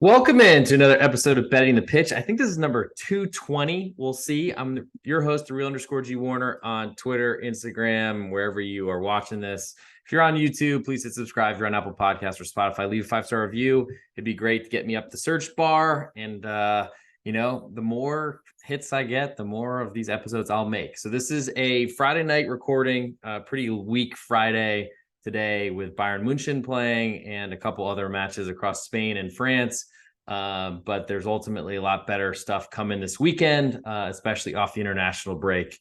Welcome in to another episode of Betting the Pitch. I think this is number 220. We'll see. I'm your host, real_G Warner, on Twitter, Instagram, wherever you are watching this. If you're on YouTube, please hit subscribe. If you're on Apple Podcasts or Spotify, leave a 5-star review. It'd be great to get me up the search bar. And, the more hits I get, the more of these episodes I'll make. So this is a Friday night recording, pretty weak Friday today with Bayern München playing and a couple other matches across Spain and France. But there's ultimately a lot better stuff coming this weekend, especially off the international break,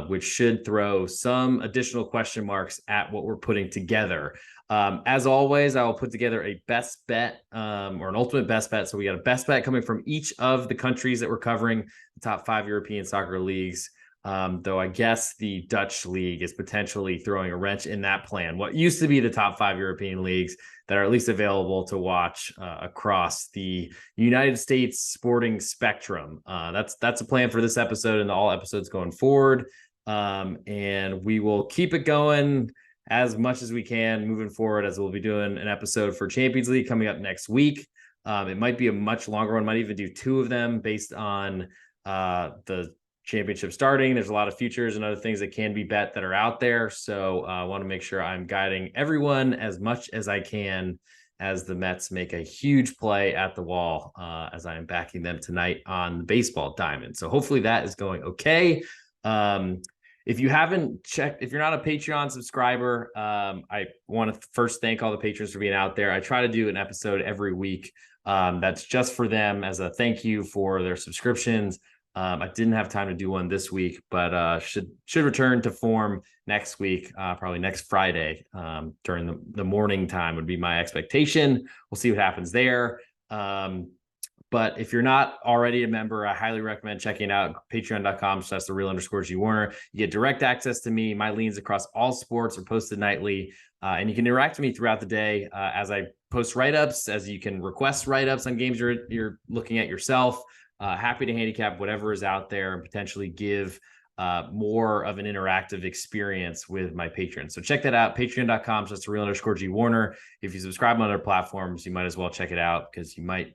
which should throw some additional question marks at what we're putting together. As always, I will put together a best bet or an ultimate best bet. So we got a best bet coming from each of the countries that we're covering, the top 5 European soccer leagues. Though I guess the Dutch league is potentially throwing a wrench in that plan. What used to be the top 5 European leagues that are at least available to watch across the United States sporting spectrum. That's a plan for this episode and all episodes going forward. And we will keep it going as much as we can moving forward, as we'll be doing an episode for Champions League coming up next week. It might be a much longer one, might even do 2 of them based on the championship starting. There's a lot of futures and other things that can be bet that are out there. So I want to make sure I'm guiding everyone as much as I can as the Mets make a huge play at the wall, as I am backing them tonight on the baseball diamond. So hopefully that is going okay. If you haven't checked, if you're not a Patreon subscriber, I want to first thank all the patrons for being out there. I try to do an episode every week that's just for them as a thank you for their subscriptions. I didn't have time to do one this week, but should return to form next week, probably next Friday during the morning time would be my expectation. We'll see what happens there. But if you're not already a member, I highly recommend checking out patreon.com/thereal_G Warner. You get direct access to me. My leans across all sports are posted nightly, and you can interact with me throughout the day as I post write-ups, as you can request write-ups on games you're looking at yourself. Happy to handicap whatever is out there and potentially give more of an interactive experience with my patrons. So check that out, patreon.com/thereal_G Warner. If you subscribe on other platforms, you might as well check it out because you might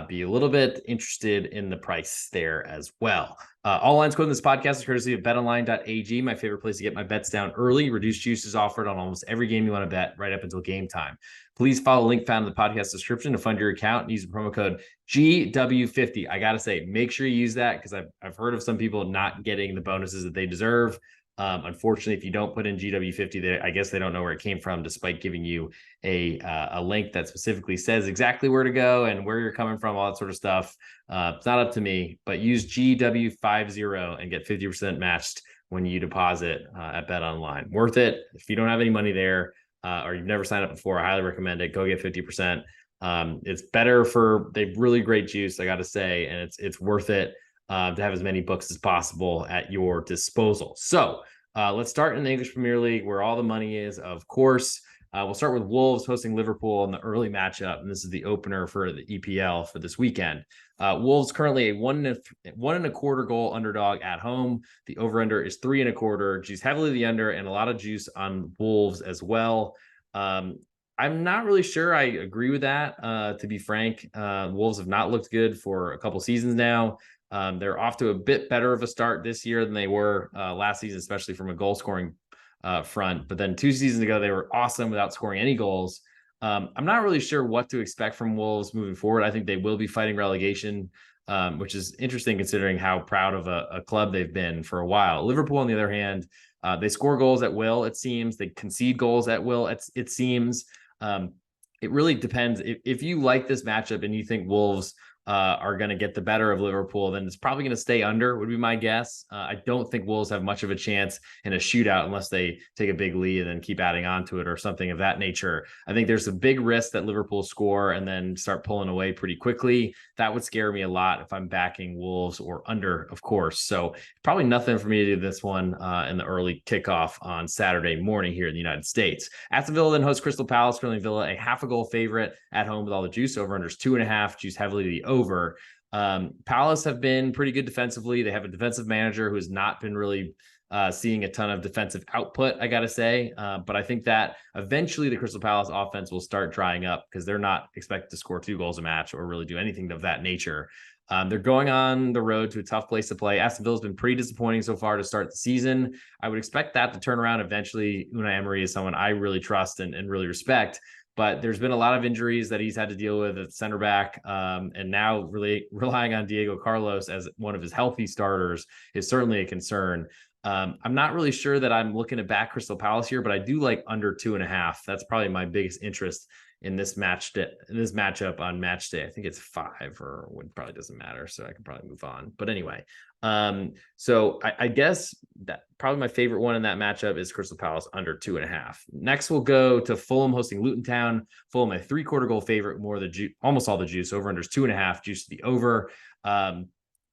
be a little bit interested in the price there as well. All lines quoted in this podcast is courtesy of betonline.ag, my favorite place to get my bets down early. Reduced juice is offered on almost every game you want to bet right up until game time. Please follow the link found in the podcast description to fund your account and use the promo code GW50. I got to say, make sure you use that because I've heard of some people not getting the bonuses that they deserve. Unfortunately, if you don't put in GW50, I guess they don't know where it came from, despite giving you a link that specifically says exactly where to go and where you're coming from, all that sort of stuff. It's not up to me, but use GW50 and get 50% matched when you deposit at BetOnline. Worth it. If you don't have any money there or you've never signed up before, I highly recommend it. Go get 50%. It's better they've really great juice, I got to say, and it's worth it. To have as many books as possible at your disposal. So let's start in the English Premier League, where all the money is, of course. We'll start with Wolves hosting Liverpool in the early matchup, and this is the opener for the EPL for this weekend. Wolves currently a 1.25 goal underdog at home. The over/under is 3.25. Juice heavily the under, and a lot of juice on Wolves as well. I'm not really sure I agree with that. To be frank, Wolves have not looked good for a couple seasons now. They're off to a bit better of a start this year than they were last season, especially from a goal scoring front. But then 2 seasons ago, they were awesome without scoring any goals. I'm not really sure what to expect from Wolves moving forward. I think they will be fighting relegation, which is interesting considering how proud of a club they've been for a while. Liverpool, on the other hand, they score goals at will, it seems. They concede goals at will, it seems. It really depends. If you like this matchup and you think Wolves are going to get the better of Liverpool, then it's probably going to stay under, would be my guess. I don't think Wolves have much of a chance in a shootout unless they take a big lead and then keep adding on to it or something of that nature. I think there's a big risk that Liverpool score and then start pulling away pretty quickly. That would scare me a lot if I'm backing Wolves or under, of course. So probably nothing for me to do this one in the early kickoff on Saturday morning here in the United States. Aston Villa then hosts Crystal Palace. Currently Villa a 0.5 goal favorite at home with all the juice. Over/under is 2.5. Juice heavily to the over. Palace have been pretty good defensively. They have a defensive manager who has not been really seeing a ton of defensive output, I got to say. But I think that eventually the Crystal Palace offense will start drying up because they're not expected to score 2 goals a match or really do anything of that nature. They're going on the road to a tough place to play. Aston Villa's been pretty disappointing so far to start the season. I would expect that to turn around eventually. Unai Emery is someone I really trust and really respect. But there's been a lot of injuries that he's had to deal with at center back. And now really relying on Diego Carlos as one of his healthy starters is certainly a concern. I'm not really sure that I'm looking to back Crystal Palace here, but I do like under 2.5. That's probably my biggest interest in this matchup on match day. I think it's 5 or it probably doesn't matter. So I can probably move on. But anyway, so I guess that probably my favorite one in that matchup is Crystal Palace under 2.5. Next, we'll go to Fulham hosting Luton Town. Fulham, a 3/4 goal favorite, almost all the juice. Over under 2.5, juice to the over.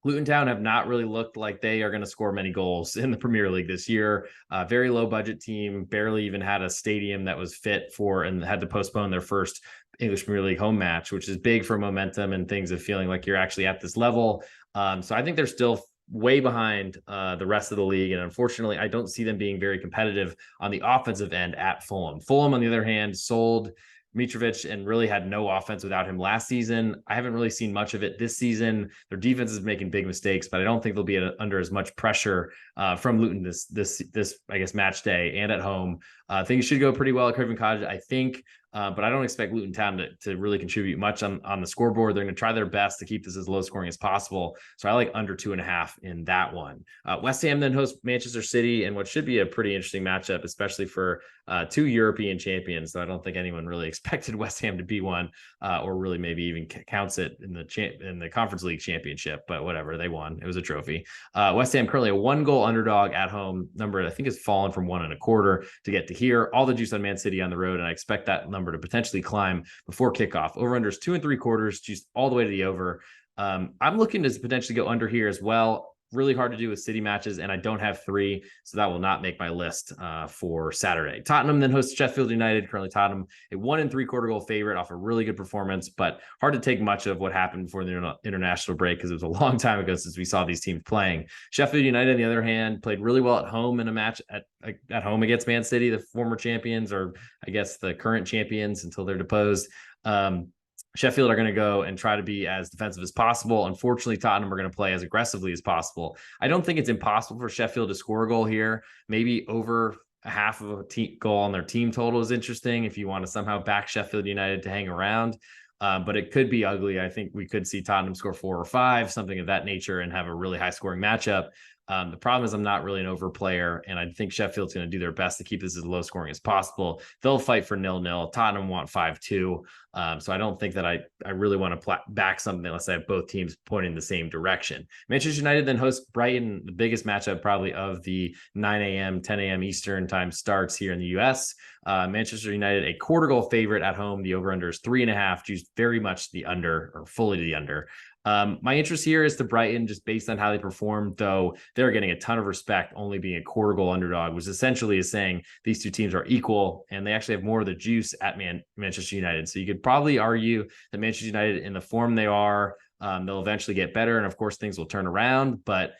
Luton Town have not really looked like they are going to score many goals in the Premier League this year. Very low budget team, barely even had a stadium that was fit for, and had to postpone their first English Premier League home match, which is big for momentum and things of feeling like you're actually at this level. So I think they're still way behind the rest of the league. And unfortunately, I don't see them being very competitive on the offensive end at Fulham. Fulham, on the other hand, sold Mitrovic and really had no offense without him last season. I haven't really seen much of it this season. Their defense is making big mistakes, but I don't think they'll be under as much pressure from Luton this I guess match day and at home. Things should go pretty well at Craven Cottage, I think. But I don't expect Luton Town to really contribute much on the scoreboard. They're going to try their best to keep this as low scoring as possible. So I like under 2.5 in that one. West Ham then hosts Manchester City in what should be a pretty interesting matchup, especially for 2 European champions. So I don't think anyone really expected West Ham to be one, or really maybe even counts it in the Conference League championship. But whatever, they won. It was a trophy. West Ham currently a 1-goal underdog at home. Number I think has fallen from 1.25 to get to here. All the juice on Man City on the road, and I expect that number to potentially climb before kickoff. Over unders 2.75, juiced all the way to the over. I'm looking to potentially go under here as well. Really hard to do with City matches, and I don't have 3, so that will not make my list for Saturday. Tottenham then hosts Sheffield United. Currently Tottenham a 1 3/4 goal favorite off a really good performance, but hard to take much of what happened before the international break because it was a long time ago since we saw these teams playing. Sheffield United, on the other hand, played really well at home in a match at home against Man City, the former champions, or I guess the current champions until they're deposed. Sheffield are going to go and try to be as defensive as possible. Unfortunately, Tottenham are going to play as aggressively as possible. I don't think it's impossible for Sheffield to score a goal here. Maybe over a half of a goal on their team total is interesting if you want to somehow back Sheffield United to hang around. But it could be ugly. I think we could see Tottenham score 4 or 5, something of that nature, and have a really high scoring matchup. The problem is I'm not really an over player, and I think Sheffield's going to do their best to keep this as low scoring as possible. They'll fight for 0-0. Tottenham want 5-2. So I don't think that I really want to back something unless I have both teams pointing in the same direction. Manchester United then hosts Brighton, the biggest matchup probably of the 9 a.m., 10 a.m. Eastern time starts here in the U.S. Manchester United, a 1/4 goal favorite at home. The over-under is 3.5, juiced very much to the under, or fully to the under. My interest here is to Brighton just based on how they performed, though they're getting a ton of respect, only being a 1/4 goal underdog, which essentially is saying these two teams are equal and they actually have more of the juice at Manchester United. So you could probably argue that Manchester United, in the form they are, they'll eventually get better. And of course, things will turn around. But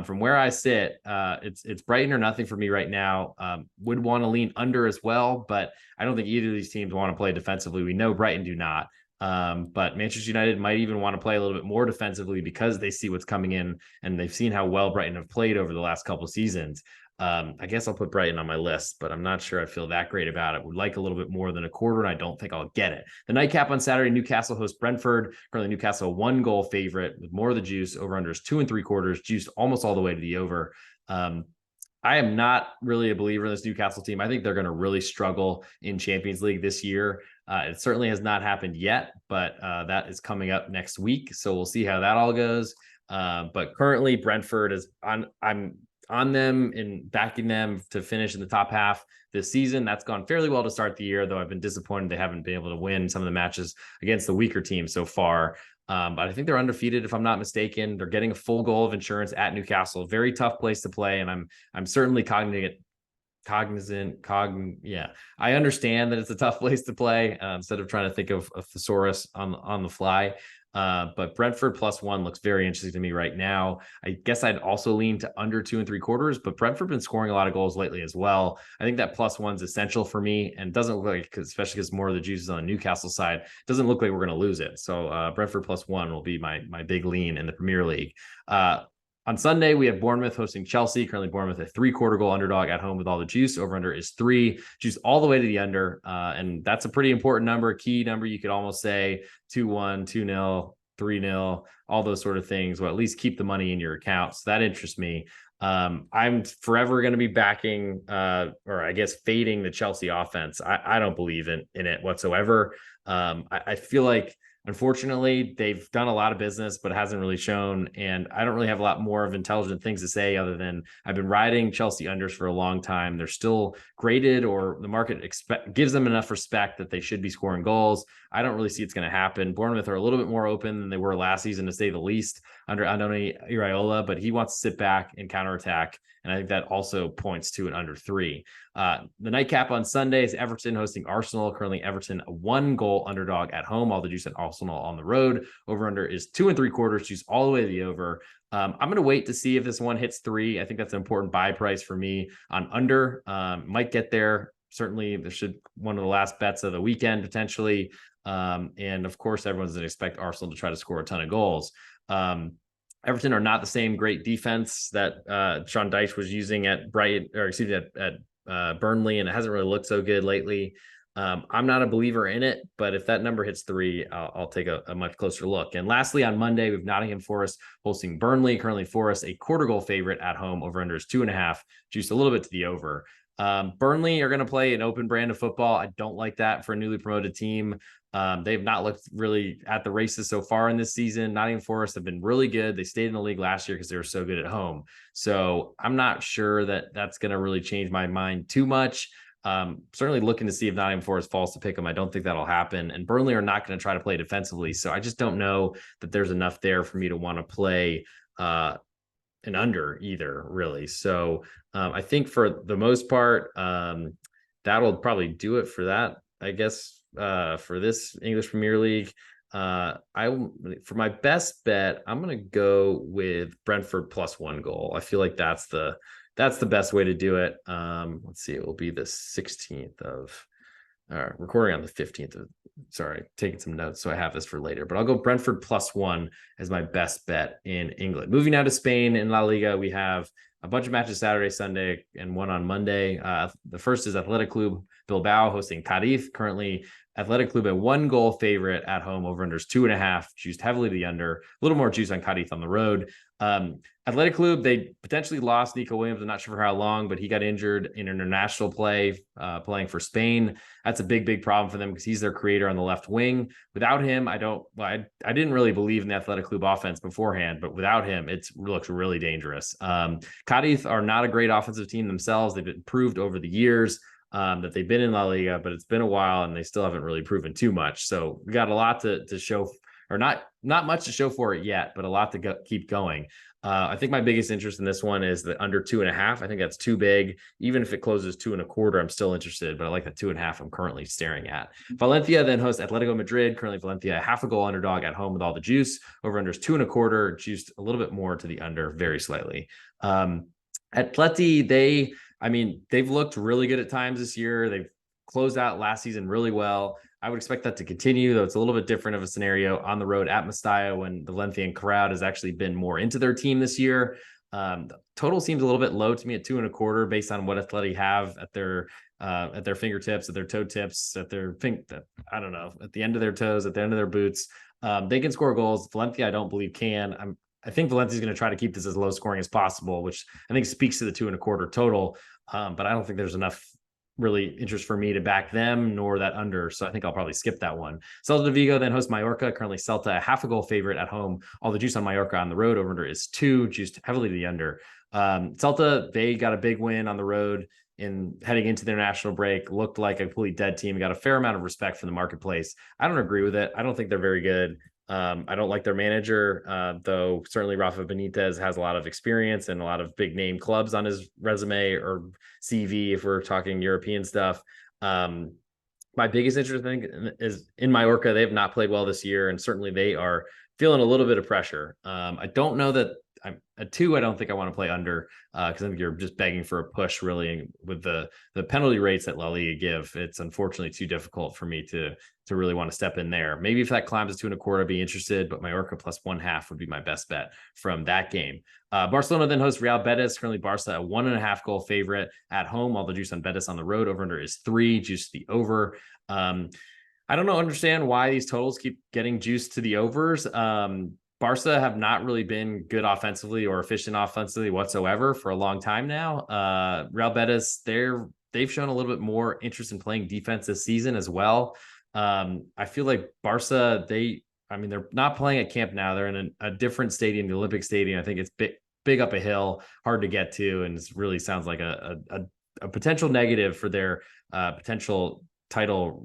from where I sit, it's Brighton or nothing for me right now. Would want to lean under as well, but I don't think either of these teams want to play defensively. We know Brighton do not. But Manchester United might even want to play a little bit more defensively because they see what's coming in and they've seen how well Brighton have played over the last couple of seasons. I guess I'll put Brighton on my list, but I'm not sure I feel that great about it. Would like a little bit more than 1/4, and I don't think I'll get it. The nightcap on Saturday, Newcastle hosts Brentford. Currently Newcastle 1-goal favorite with more of the juice. Over under is 2 3/4, juiced almost all the way to the over. I am not really a believer in this Newcastle team. I think they're going to really struggle in Champions League this year. It certainly has not happened yet, but that is coming up next week. So we'll see how that all goes. But currently Brentford is I'm on them and backing them to finish in the top half this season. That's gone fairly well to start the year, though I've been disappointed they haven't been able to win some of the matches against the weaker teams so far. But I think they're undefeated, if I'm not mistaken. They're getting a full goal of insurance at Newcastle. Very tough place to play, and I'm certainly cognizant. I understand that it's a tough place to play. Instead of trying to think of a thesaurus on the fly. But Brentford +1 looks very interesting to me right now. I guess I'd also lean to under 2 3/4, but Brentford been scoring a lot of goals lately as well. I think that +1's essential for me, and doesn't look like, especially because more of the juice is on the Newcastle side, doesn't look like we're going to lose it. So Brentford +1 will be my big lean in the Premier League. On Sunday, we have Bournemouth hosting Chelsea. Currently, Bournemouth a 3/4 goal underdog at home with all the juice. Over under is 3. Juice all the way to the under. And that's a pretty important number, key number. You could almost say 2-1, 2-0, 3-0, all those sort of things. Well, at least keep the money in your account. So that interests me. I'm forever going to be backing, or I guess fading the Chelsea offense. I don't believe in it whatsoever. I feel like, unfortunately, they've done a lot of business, but it hasn't really shown. And I don't really have a lot more of intelligent things to say other than I've been riding Chelsea unders for a long time. They're still graded, or the market gives them enough respect that they should be scoring goals. I don't really see it's going to happen. Bournemouth are a little bit more open than they were last season, to say the least, under Andoni Iraola, but he wants to sit back and counterattack. And I think that also points to an under 3. The nightcap on Sunday is Everton hosting Arsenal. Currently, Everton a 1-goal underdog at home. All the juice at Arsenal on the road. Over under is 2 3/4. Juice all the way to the over. I'm going to wait to see if this one hits 3. I think that's an important buy price for me on under. Might get there. Certainly, there should one of the last bets of the weekend potentially. And of course, everyone's going to expect Arsenal to try to score a ton of goals. Everton are not the same great defense that Sean Dyche was using at Brighton, or excuse me, at Burnley, and it hasn't really looked so good lately. I'm not a believer in it, but if that number hits 3, I'll take a much closer look. And lastly, on Monday, we have Nottingham Forest hosting Burnley. Currently, Forest a 1/4 goal favorite at home. Over under is 2.5, juiced a little bit to the over. Burnley are going to play an open brand of football. I don't like that for a newly promoted team. They've not looked really at the races so far in this season. Nottingham Forest have been really good. They stayed in the league last year because they were so good at home. So I'm not sure that that's going to really change my mind too much. Certainly looking to see if Nottingham Forest falls to pick them. I don't think that'll happen. And Burnley are not going to try to play defensively. So I just don't know that there's enough there for me to want to play an under either, really. So I think for the most part, that'll probably do it for that, I guess, for this English Premier League. For my best bet, I'm going to go with Brentford +1 goal. I feel like that's the best way to do it. Let's see, it will be the 16th of recording on the 15th of, sorry, taking some notes so I have this for later, but I'll go Brentford +1 as my best bet in England. Moving now to Spain. In La Liga, we have a bunch of matches Saturday, Sunday, and one on Monday. The first is Athletic Club Bilbao hosting Cadiz. Currently, Athletic Club a 1-goal favorite at home. Over under is 2.5, juiced heavily to the under. A little more juice on Cadiz on the road. Athletic Club, they potentially lost Nico Williams. I'm not sure for how long, but he got injured in international play, playing for Spain. That's a big problem for them because he's their creator on the left wing. Without him, I didn't really believe in the Athletic Club offense beforehand, but without him, it looks really dangerous. Cadiz are not a great offensive team themselves. They've improved over the years that they've been in La Liga, but it's been a while and they still haven't really proven too much. So we got a lot to show, or not much to show for it yet, but a lot to keep going. I think my biggest interest in this one is the under 2.5. I think that's too big. Even if it closes 2.25, I'm still interested, but I like the 2.5 I'm currently staring at. Valencia then hosts Atletico Madrid. Currently, Valencia a 1/2 goal underdog at home with all the juice. Over under is 2.25, juiced a little bit more to the under, very slightly. Atleti, they've looked really good at times this year. They've closed out last season really well. I would expect that to continue, though it's a little bit different of a scenario on the road at Mestalla when the Valencian crowd has actually been more into their team this year. The total seems a little bit low to me at 2.25 based on what Atleti have at their fingertips, at their toe tips, at their I don't know, at the end of their toes, at the end of their boots. They can score goals. Valencia, I don't believe can. I think Valencia is going to try to keep this as low scoring as possible, which I think speaks to the 2.25 total. But I don't think there's enough really interest for me to back them, nor that under. So I think I'll probably skip that one. Celta de Vigo then host Mallorca. Currently Celta a 1/2 goal favorite at home. All the juice on Mallorca on the road. Over under is 2, juiced heavily to the under. Celta, they got a big win on the road in heading into their national break. Looked like a completely dead team. Got a fair amount of respect from the marketplace. I don't agree with it. I don't think they're very good. I don't like their manager, though certainly Rafa Benitez has a lot of experience and a lot of big name clubs on his resume or CV if we're talking European stuff. My biggest interest, I think, is in Mallorca. They have not played well this year, and certainly they are feeling a little bit of pressure. I don't know that I'm a 2. I don't think I want to play under because I think you're just begging for a push really with the penalty rates that La Liga give. It's unfortunately too difficult for me to really want to step in there. Maybe if that climbs to 2.25, I'd be interested, but Mallorca plus 1.5 would be my best bet from that game. Barcelona then hosts Real Betis. Currently Barca a 1.5 goal favorite at home. All the juice on Betis on the road. Over under is 3. Juice the over. I don't know, understand why these totals keep getting juiced to the overs. Barca have not really been good offensively or efficient offensively whatsoever for a long time now. Real Betis, they've shown a little bit more interest in playing defense this season as well. I feel like Barca, they're not playing at Camp Nou. They're in a different stadium, the Olympic Stadium. I think it's big up a hill, hard to get to, and it really sounds like a potential negative for their potential title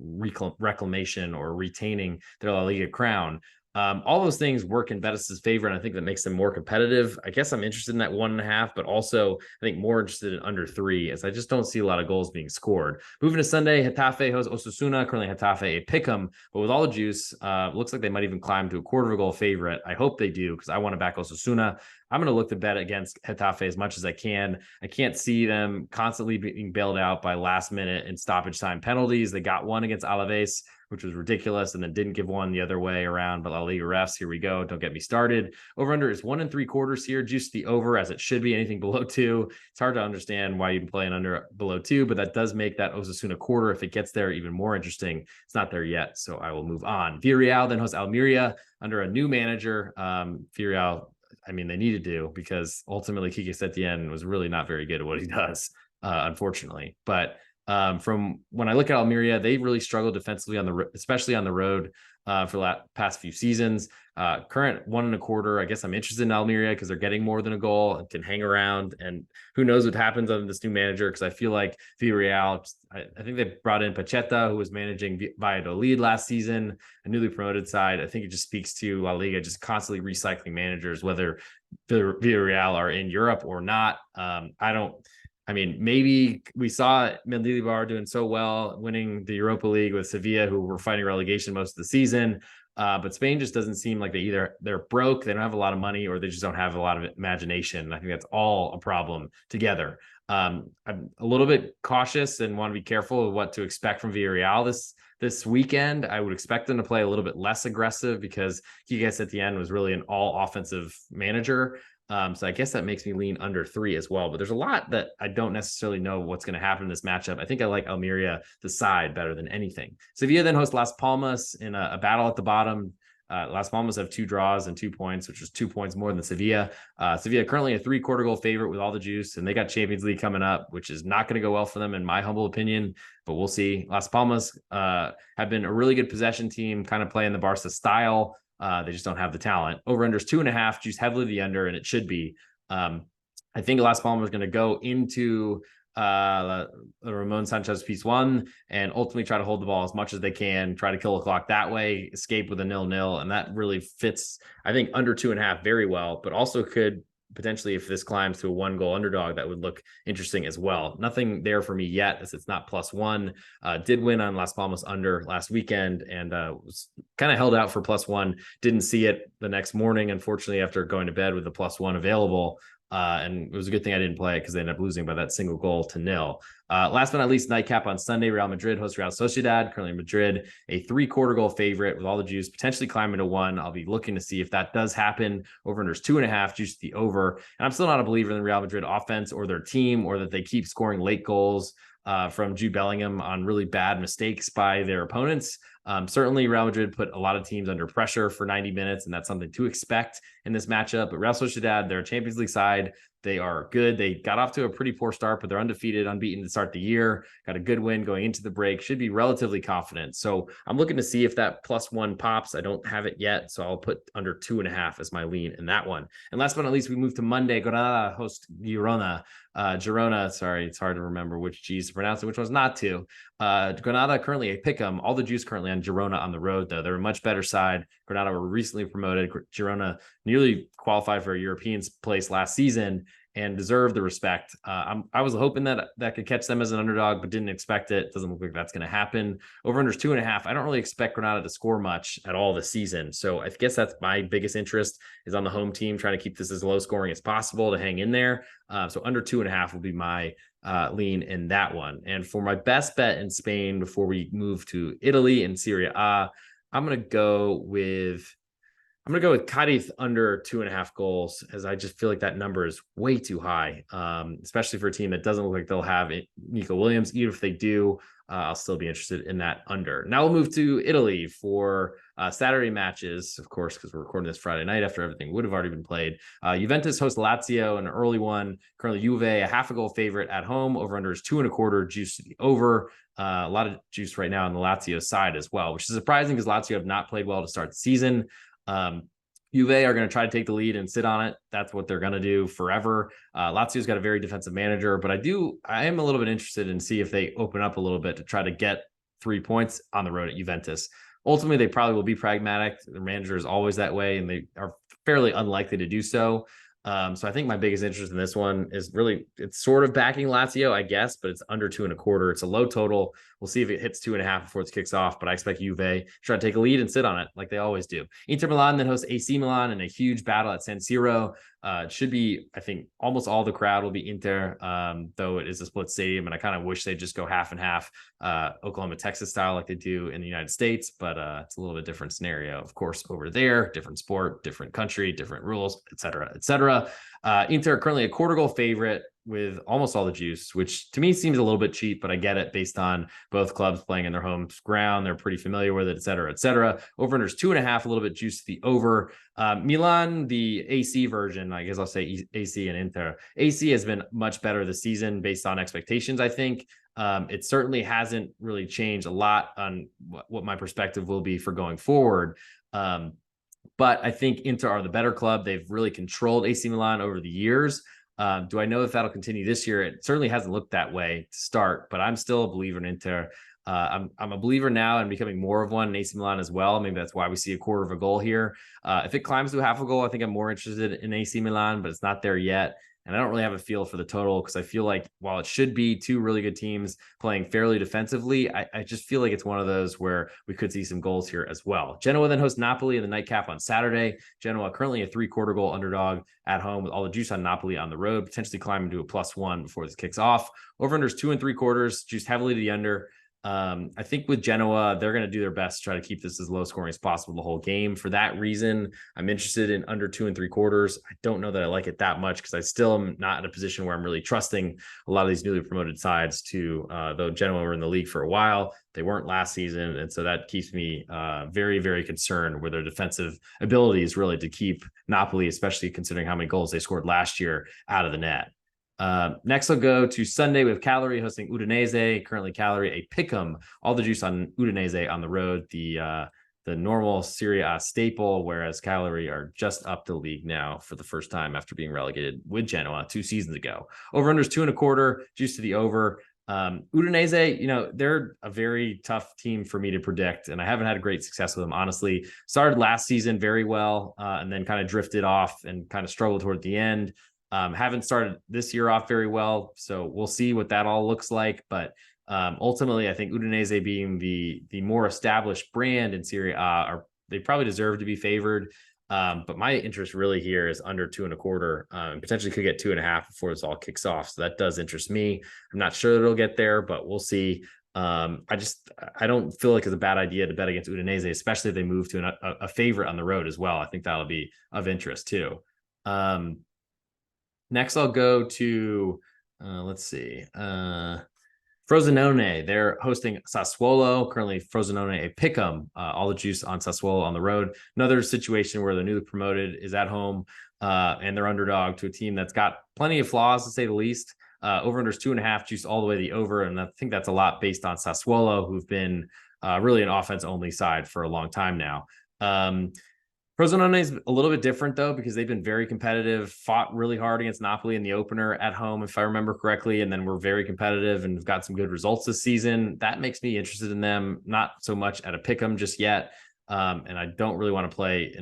reclamation or retaining their La Liga crown. All those things work in Betis's favor, and I think that makes them more competitive. I guess I'm interested in that 1.5, but also I think more interested in under 3, as I just don't see a lot of goals being scored. Moving to Sunday, Getafe hosts Osasuna. Currently Getafe a pick'em, but with all the juice, looks like they might even climb to a 1/4 goal favorite. I hope they do because I want to back Osasuna. I'm going to look to bet against Getafe as much as I can. I can't see them constantly being bailed out by last minute and stoppage time penalties. They got one against Alaves, which was ridiculous, and then didn't give one the other way around. But La Liga refs, here we go. Don't get me started. Over under is 1.75 here. Juice the over as it should be. Anything below 2. It's hard to understand why you'd play an under below 2, but that does make that Osasuna 1/4, if it gets there, even more interesting. It's not there yet, so I will move on. Villarreal then hosts Almeria under a new manager. Villarreal, they needed to, because ultimately Quique Setien was really not very good at what he does, unfortunately. But from when I look at Almeria, they really struggled defensively especially on the road for the past few seasons. Current 1.25. I guess I'm interested in Almeria because they're getting more than a goal and can hang around. And who knows what happens under this new manager? Because I feel like Villarreal, I think they brought in Pacheta, who was managing Valladolid last season, a newly promoted side. I think it just speaks to La Liga just constantly recycling managers, whether Villarreal are in Europe or not. Maybe we saw Mendilibar doing so well, winning the Europa League with Sevilla, who were fighting relegation most of the season. But Spain just doesn't seem like they're broke, they don't have a lot of money, or they just don't have a lot of imagination. I think that's all a problem together. I'm a little bit cautious and want to be careful of what to expect from Villarreal this weekend. I would expect them to play a little bit less aggressive because Quique Setien was really an all offensive manager. So I guess that makes me lean under 3 as well. But there's a lot that I don't necessarily know what's going to happen in this matchup. I think I like Almeria, the side, better than anything. Sevilla then hosts Las Palmas in a battle at the bottom. Las Palmas have 2 draws and 2 points, which is 2 points more than Sevilla. Sevilla currently a 3/4 goal favorite with all the juice, and they got Champions League coming up, which is not going to go well for them in my humble opinion, but we'll see. Las Palmas have been a really good possession team, kind of playing the Barca style. They just don't have the talent. Over under is 2.5, juice heavily the under, and it should be. I think Las Palmas is going to go into Ramon Sanchez Pizjuan and ultimately try to hold the ball as much as they can, try to kill the clock that way, escape with a 0-0. And that really fits, I think, under 2.5 very well, but also could potentially, if this climbs to a 1-goal underdog, that would look interesting as well. Nothing there for me yet, as it's not +1. Did win on Las Palmas under last weekend, and was kind of held out for +1. Didn't see it the next morning, unfortunately, after going to bed with the +1 available. And it was a good thing I didn't play it because they ended up losing by that single goal to 0. Last but not least, nightcap on Sunday, Real Madrid hosts Real Sociedad. Currently Madrid, a 3/4 goal favorite with all the juice, potentially climbing to 1. I'll be looking to see if that does happen. Over under is 2.5, juice the over. And I'm still not a believer in the Real Madrid offense or their team, or that they keep scoring late goals from Jude Bellingham on really bad mistakes by their opponents. Certainly Real Madrid put a lot of teams under pressure for 90 minutes, and that's something to expect in this matchup. But Real Sociedad, they're a Champions League side. They are good. They got off to a pretty poor start, but they're undefeated, unbeaten to start the year. Got a good win going into the break. Should be relatively confident. So I'm looking to see if that +1 pops. I don't have it yet, so I'll put under 2.5 as my lean in that one. And last but not least, we move to Monday. Granada host Girona. Girona, sorry, it's hard to remember which G's to pronounce it, which one's not to. Granada currently a pick'em. All the juice currently on Girona on the road, though. They're a much better side. Granada were recently promoted. Girona nearly qualified for a European place last season, and deserve the respect. I was hoping that could catch them as an underdog, but didn't expect it. Doesn't look like that's going to happen. Over-under's 2.5. I don't really expect Granada to score much at all this season. So I guess that's my biggest interest is on the home team, trying to keep this as low scoring as possible to hang in there. So under 2.5 will be my lean in that one. And for my best bet in Spain before we move to Italy and Serie A, I'm going to go with Cadiz under 2.5 goals, as I just feel like that number is way too high, especially for a team that doesn't look like they'll have Nico Williams. Even if they do, I'll still be interested in that under. Now we'll move to Italy for Saturday matches, of course, because we're recording this Friday night after everything would have already been played. Juventus hosts Lazio, an early one. Currently Juve, a 0.5 goal favorite at home. Over-under is 2.25, juice to the over. A lot of juice right now on the Lazio side as well, which is surprising because Lazio have not played well to start the season. Juve are going to try to take the lead and sit on it. That's what they're going to do forever. Lazio's got a very defensive manager, but I am a little bit interested in see if they open up a little bit to try to get 3 points on the road at Juventus. Ultimately, they probably will be pragmatic. Their manager is always that way, and they are fairly unlikely to do so. So I think my biggest interest in this one is really, it's sort of backing Lazio, I guess, but it's under 2.25. It's a low total. We'll see if it hits 2.5 before it kicks off, but I expect Juve to try to take a lead and sit on it like they always do. Inter Milan then hosts AC Milan in a huge battle at San Siro. It should be, I think, almost all the crowd will be Inter, though it is a split stadium, and I kind of wish they'd just go half and half, Oklahoma, Texas style like they do in the United States, but it's a little bit different scenario, of course, over there, different sport, different country, different rules, et cetera, et cetera. Inter currently a 1/4 goal favorite with almost all the juice, which to me seems a little bit cheap, but I get it based on both clubs playing in their home ground. They're pretty familiar with it, et cetera, et cetera. Over-under's 2.5, a little bit juice to the over. Milan, the AC version, I guess I'll say AC and Inter. AC has been much better this season based on expectations, I think. It certainly hasn't really changed a lot on what my perspective will be for going forward. But I think Inter are the better club. They've really controlled AC Milan over the years. Do I know if that'll continue this year? It certainly hasn't looked that way to start, but I'm still a believer in Inter. I'm a believer now and becoming more of one in AC Milan as well. Maybe that's why we see a 1/4 goal here. If it climbs to a 0.5 goal, I think I'm more interested in AC Milan, but it's not there yet. And I don't really have a feel for the total because I feel like while it should be two really good teams playing fairly defensively, I just feel like it's one of those where we could see some goals here as well. Genoa then hosts Napoli in the nightcap on Saturday. Genoa currently a 3/4 goal underdog at home with all the juice on Napoli on the road, potentially climbing to a +1 before this kicks off. Over-under's 2.75, juice heavily to the under. I think with Genoa, they're going to do their best to try to keep this as low scoring as possible the whole game. For that reason, I'm interested in under 2.75. I don't know that I like it that much because I still am not in a position where I'm really trusting a lot of these newly promoted sides to, though Genoa were in the league for a while, they weren't last season. And so that keeps me very, very concerned with their defensive abilities really to keep Napoli, especially considering how many goals they scored last year, out of the net. Next, I'll go to Sunday with Cagliari hosting Udinese. Currently, Cagliari a pick'em. All the juice on Udinese on the road. The normal Serie A staple, whereas Cagliari are just up the league now for the first time after being relegated with Genoa 2 seasons ago. Over-under's 2.25, juice to the over. Udinese, they're a very tough team for me to predict, and I haven't had great success with them, honestly. Started last season very well, and then kind of drifted off and kind of struggled toward the end. Haven't started this year off very well, so we'll see what that all looks like. But ultimately, I think Udinese being the more established brand in Serie A, they probably deserve to be favored. But my interest really here is under 2.25, and potentially could get 2.5 before this all kicks off. So that does interest me. I'm not sure that it'll get there, but we'll see. I don't feel like it's a bad idea to bet against Udinese, especially if they move to a favorite on the road as well. I think that'll be of interest too. Next, I'll go to, let's see, Frosinone. They're hosting Sassuolo. Currently, Frosinone a pick'em. All the juice on Sassuolo on the road. Another situation where the newly promoted is at home, and they're underdog to a team that's got plenty of flaws, to say the least. Over-under's 2.5, juice all the way to the over, and I think that's a lot based on Sassuolo, who've been really an offense-only side for a long time now. Frosinone is a little bit different, though, because they've been very competitive, fought really hard against Napoli in the opener at home, if I remember correctly, and then were very competitive and have got some good results this season. That makes me interested in them, not so much at a pick'em just yet. And I don't really want to play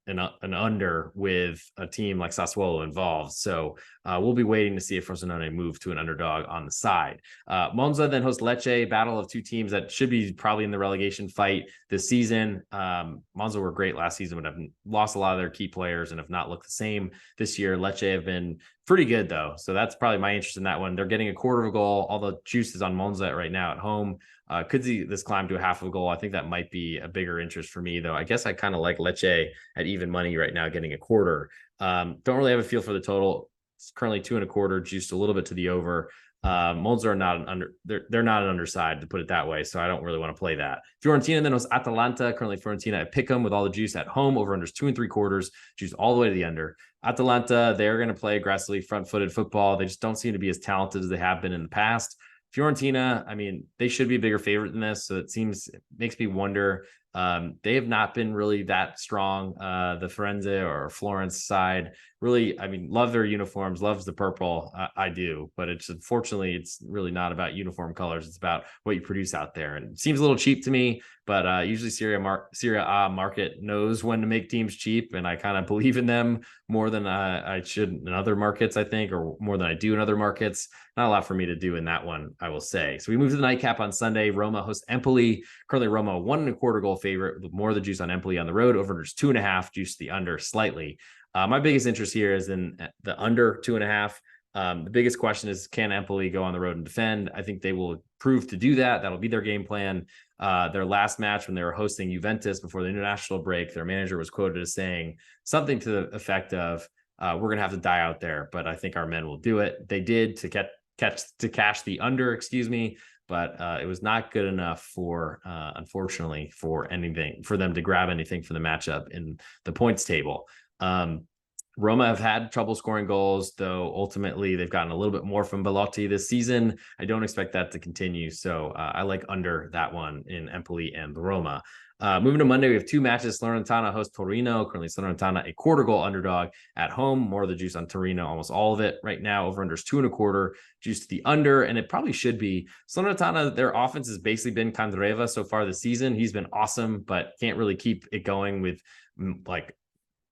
an under with a team like Sassuolo involved. So we'll be waiting to see if Frosinone move to an underdog on the side. Monza then hosts Lecce, battle of two teams that should be probably in the relegation fight this season. Monza were great last season, but have lost a lot of their key players and have not looked the same this year. Lecce have been pretty good though. So that's probably my interest in that one. They're getting a quarter of a goal. All the juice is on Monza right now at home. Could see this climb to a half of a goal. I think that might be a bigger interest for me, though. I guess I kind of like Lecce at even money right now, getting a quarter. Don't really have a feel for the total. It's currently 2.25, juiced a little bit to the over. Monza are not an under. They're not an underside, to put it that way. So I don't really want to play that. Fiorentina then was Atalanta. Currently Fiorentina at Pick'em with all the juice at home. Over unders 2.75, juice all the way to the under. Atalanta, they're going to play aggressively, front-footed football. They just don't seem to be as talented as they have been in the past. Fiorentina, I mean, they should be a bigger favorite than this. So it makes me wonder. They have not been really that strong. The Firenze or Florence side, really, I mean, love their uniforms, loves the purple. I do, but unfortunately, it's really not about uniform colors. It's about what you produce out there. And it seems a little cheap to me, but usually Serie A market knows when to make teams cheap. And I kind of believe in them more than I should in other markets, I think, or more than I do in other markets. Not a lot for me to do in that one, I will say. So we move to the nightcap on Sunday. Roma hosts Empoli. Currently, Roma 1.25 goal favorite with more of the juice on Empoli on the road. Over just 2.5, juice the under slightly. My biggest interest here is in the under 2.5. The biggest question is, can Empoli go on the road and defend? I think they will prove to do that. That'll be their game plan. Their last match when they were hosting Juventus before the international break, their manager was quoted as saying something to the effect of, we're going to have to die out there, but I think our men will do it. They did to cash the under, but it was not good enough for, unfortunately, for them to grab anything for the matchup in the points table. Roma have had trouble scoring goals, though ultimately they've gotten a little bit more from Belotti this season. I don't expect that to continue, so I like under that one in Empoli and Roma. Moving to Monday, we have two matches. Salernitana hosts Torino. Currently, Salernitana a quarter goal underdog at home. More of the juice on Torino, almost all of it right now. Over unders 2.25, juice to the under, and it probably should be. Salernitana, their offense has basically been Candreva so far this season. He's been awesome, but can't really keep it going with like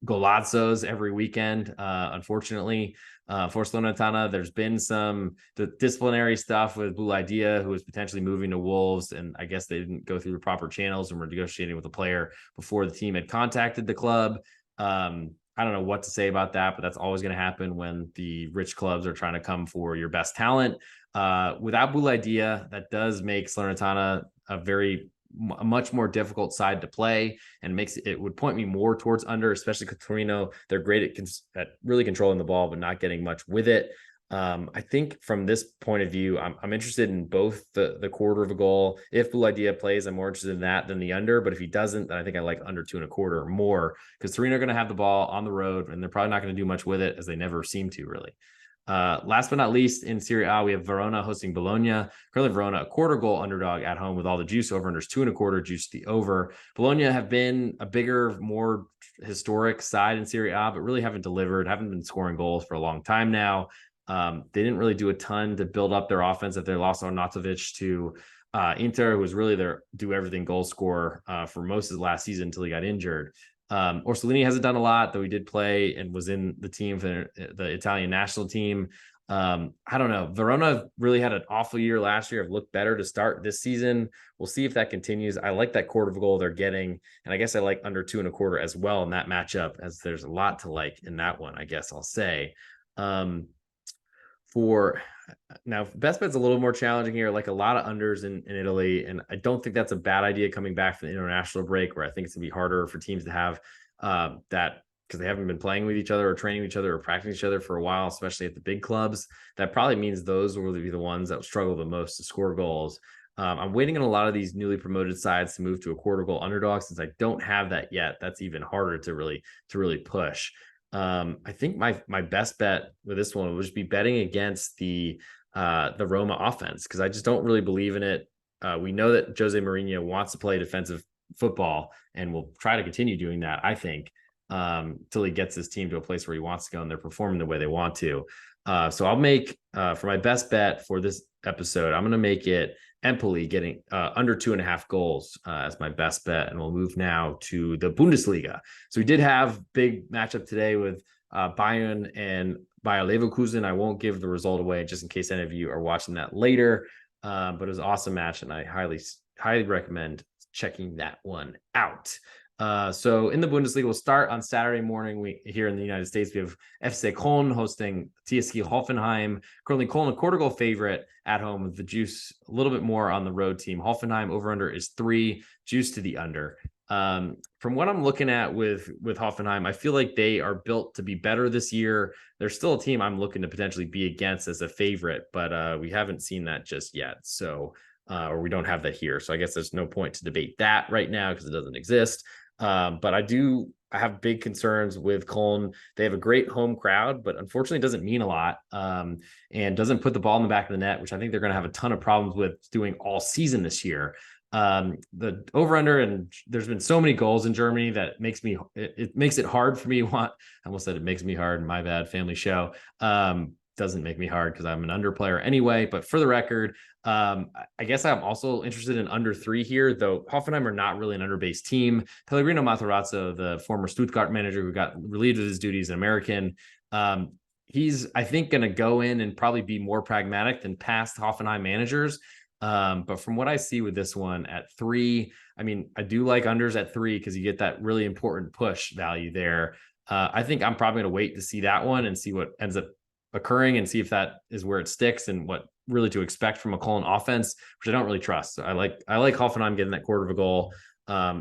golazzos every weekend, unfortunately. For Salernitana, there's been some disciplinary stuff with Boulaïdia, who is potentially moving to Wolves, and I guess they didn't go through the proper channels and were negotiating with the player before the team had contacted the club. I don't know what to say about that, but that's always going to happen when the rich clubs are trying to come for your best talent. Without Boulaïdia, that does make Salernitana a much more difficult side to play, and it would point me more towards under, especially because Torino, they're great at really controlling the ball, but not getting much with it. I think from this point of view, I'm interested in both the quarter of a goal. If Boulaïdia plays, I'm more interested in that than the under, but if he doesn't, then I think I like under 2.25 or more, because Torino are going to have the ball on the road, and they're probably not going to do much with it, as they never seem to really. Last but not least, in Serie A, we have Verona hosting Bologna. Currently, Verona a quarter goal underdog at home with all the juice. Over unders 2.25, juice the over. Bologna have been a bigger, more historic side in Serie A, but really haven't been scoring goals for a long time now. They didn't really do a ton to build up their offense if they lost Arnautovic to Inter, who was really their do-everything goal scorer for most of the last season until he got injured. Orsolini hasn't done a lot, though he did play and was in the team for the Italian national team. I don't know. Verona really had an awful year last year. Have looked better to start this season. We'll see if that continues. I like that quarter of a goal they're getting, and I guess I like under 2.25 as well in that matchup, as there's a lot to like in that one, I guess I'll say. For now, best bet's a little more challenging here, like a lot of unders in Italy, and I don't think that's a bad idea coming back from the international break, where I think it's gonna be harder for teams to have that, because they haven't been playing with each other or training with each other or practicing each other for a while, especially at the big clubs. That probably means those will be the ones that struggle the most to score goals. I'm waiting on a lot of these newly promoted sides to move to a quarter goal underdog. Since I don't have that yet, that's even harder to really push. I think my best bet with this one would just be betting against the Roma offense, because I just don't really believe in it. We know that Jose Mourinho wants to play defensive football and will try to continue doing that, I think, till he gets his team to a place where he wants to go and they're performing the way they want to. So I'll make for my best bet for this episode, I'm going to make it Empoli getting under 2.5 goals as my best bet. And we'll move now to the Bundesliga. So we did have big matchup today with Bayern and Bayer Leverkusen. I won't give the result away just in case any of you are watching that later. But it was an awesome match, and I highly recommend checking that one out. So in the Bundesliga, we'll start on Saturday morning. Here in the United States, we have FC Köln hosting TSG Hoffenheim. Currently, Köln a quarter goal favorite at home with the juice a little bit more on the road team. Hoffenheim over under is 3, juice to the under. From what I'm looking at with Hoffenheim, I feel like they are built to be better this year. They're still a team I'm looking to potentially be against as a favorite, but we haven't seen that just yet. So, or we don't have that here. So I guess there's no point to debate that right now because it doesn't exist. But I have big concerns with Köln. They have a great home crowd, but unfortunately it doesn't mean a lot and doesn't put the ball in the back of the net, which I think they're going to have a ton of problems with doing all season this year. The over under, and there's been so many goals in Germany that makes it hard for me. I almost said it makes me hard. My bad, family show. Doesn't make me hard because I'm an under player anyway. But for the record, I guess I'm also interested in under 3 here, though Hoffenheim are not really an under-based team. Pellegrino Matarazzo, the former Stuttgart manager who got relieved of his duties, an American, he's, I think, going to go in and probably be more pragmatic than past Hoffenheim managers. But from what I see with this one at 3, I mean, I do like unders at 3 because you get that really important push value there. I think I'm probably going to wait to see that one and see what ends up occurring and see if that is where it sticks and what really to expect from a Köln offense, which I don't really trust. So I like Hoffenheim getting that quarter of a goal,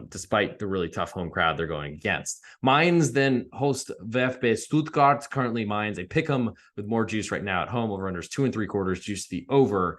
despite the really tough home crowd they're going against. Mainz then host VfB Stuttgart. Currently Mainz, a pick 'em with more juice right now at home. Over unders 2 3/4, juice to the over.